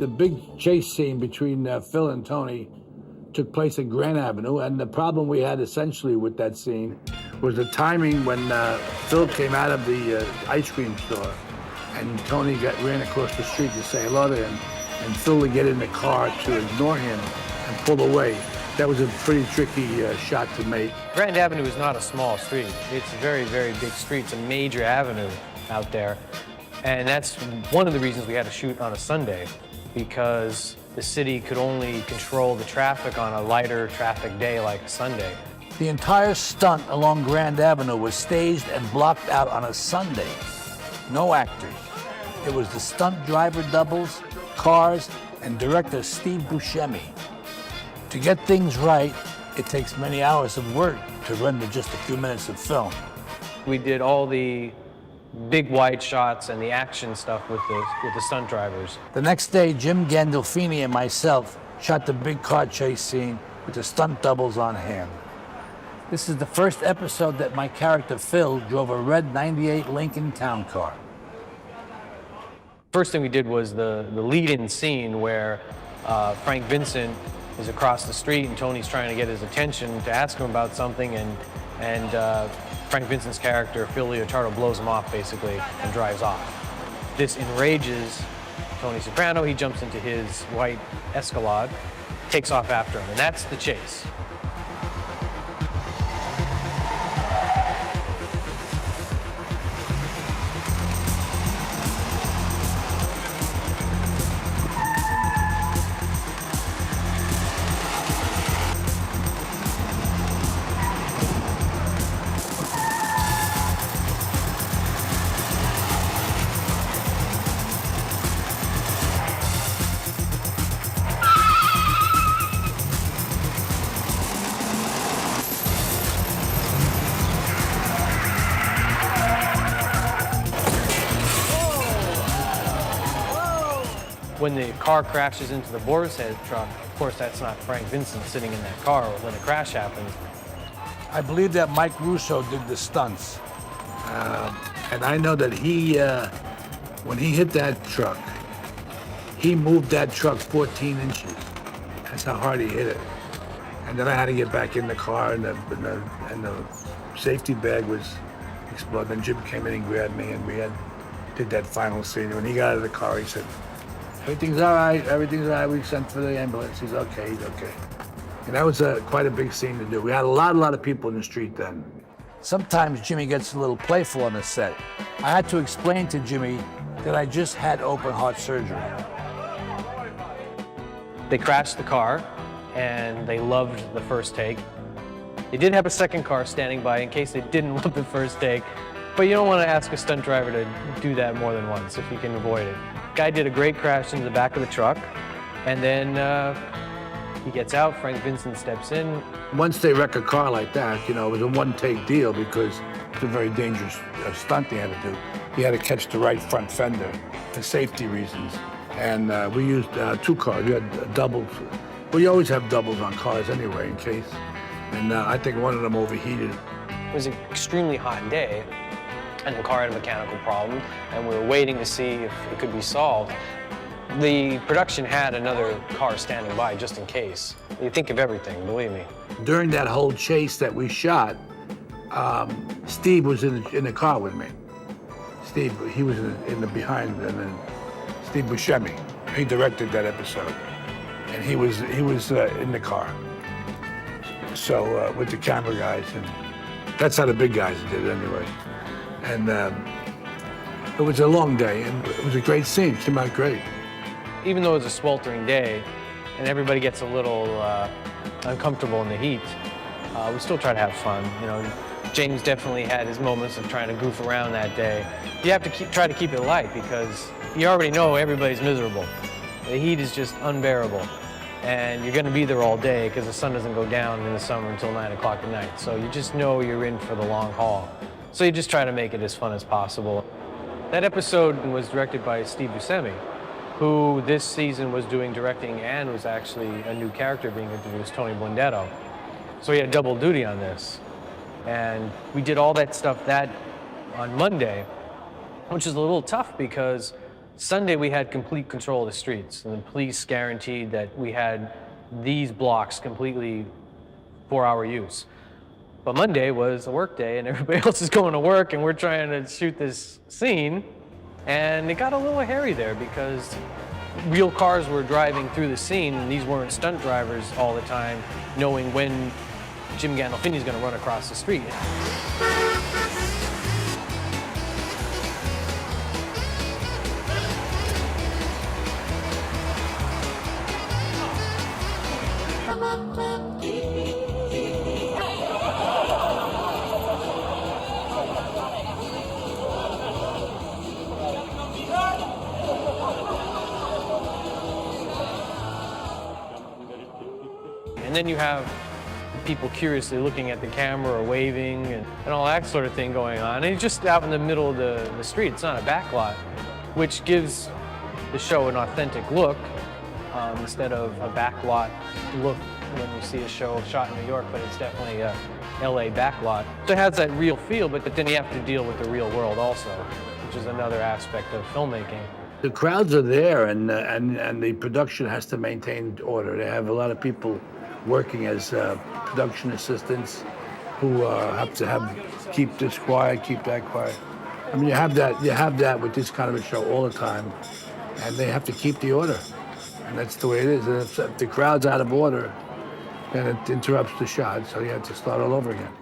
The big chase scene between Phil and Tony took place at Grand Avenue, and the problem we had essentially with that scene was the timing when Phil came out of the ice cream store, and Tony ran across the street to say hello to him, and Phil would get in the car to ignore him and pull away. That was a pretty tricky shot to make. Grand Avenue is not a small street. It's a very, very big street. It's a major avenue out there. And that's one of the reasons we had to shoot on a Sunday, because the city could only control the traffic on a lighter traffic day like Sunday. The entire stunt along Grand Avenue was staged and blocked out on a Sunday. No actors. It was the stunt driver doubles, cars, and director Steve Buscemi. To get things right, it takes many hours of work to render just a few minutes of film. We did all the big wide shots and the action stuff with the stunt drivers. The next day, Jim Gandolfini and myself shot the big car chase scene with the stunt doubles on hand. This is the first episode that my character Phil drove a red '98 Lincoln Town Car. First thing we did was the lead-in scene where Frank Vincent is across the street and Tony's trying to get his attention to ask him about something, and Frank Vincent's character, Phil Leotardo, blows him off basically and drives off. This enrages Tony Soprano. He jumps into his white Escalade, takes off after him, and that's the chase. When the car crashes into the Boar's Head truck, of course that's not Frank Vincent sitting in that car when the crash happens. I believe that Mike Russo did the stunts. And I know that he, when he hit that truck, he moved that truck 14 inches. That's how hard he hit it. And then I had to get back in the car, and the safety bag was exploded. Then Jim came in and grabbed me, and did that final scene. When he got out of the car, he said, everything's all right, we sent for the ambulance. He's okay, he's okay. And that was quite a big scene to do. We had a lot of people in the street then. Sometimes Jimmy gets a little playful on the set. I had to explain to Jimmy that I just had open heart surgery. They crashed the car, and they loved the first take. They did have a second car standing by in case they didn't love the first take, but you don't want to ask a stunt driver to do that more than once if you can avoid it. Guy did a great crash into the back of the truck, and then he gets out, Frank Vincent steps in. Once they wreck a car like that, it was a one-take deal because it's a very dangerous stunt they had to do. He had to catch the right front fender for safety reasons. And we used two cars. We had doubles. Well, you always have doubles on cars anyway in case. And I think one of them overheated. It was an extremely hot day, and the car had a mechanical problem, and we were waiting to see if it could be solved. The production had another car standing by just in case. You think of everything, believe me. During that whole chase that we shot, Steve was in the car with me. Steve, he was in the behind, and then Steve Buscemi, he directed that episode, and he was in the car. So with the camera guys, and that's how the big guys did it anyway. And it was a long day, and it was a great scene. It came out great. Even though it was a sweltering day, and everybody gets a little uncomfortable in the heat, we still try to have fun. James definitely had his moments of trying to goof around that day. You have to try to keep it light because you already know everybody's miserable. The heat is just unbearable, and you're going to be there all day because the sun doesn't go down in the summer until 9 o'clock at night. So you just know you're in for the long haul. So you just try to make it as fun as possible. That episode was directed by Steve Buscemi, who this season was doing directing and was actually a new character being introduced, Tony Blundetto. So he had double duty on this. And we did all that stuff on Monday, which is a little tough because Sunday, we had complete control of the streets, and the police guaranteed that we had these blocks completely 4-hour use. But Monday was a work day, and everybody else is going to work, and we're trying to shoot this scene, and it got a little hairy there because real cars were driving through the scene, and these weren't stunt drivers all the time, knowing when Jim Gandolfini's going to run across the street. And then you have people curiously looking at the camera or waving and all that sort of thing going on. And it's just out in the middle of the street. It's not a backlot, which gives the show an authentic look instead of a backlot look when you see a show shot in New York, but it's definitely a LA backlot. So it has that real feel, but then you have to deal with the real world also, which is another aspect of filmmaking. The crowds are there, and the production has to maintain order. They have a lot of people working as production assistants who have to keep this quiet, keep that quiet. I mean, you have that with this kind of a show all the time, and they have to keep the order, and that's the way it is. And if the crowd's out of order, then it interrupts the shot, so you have to start all over again.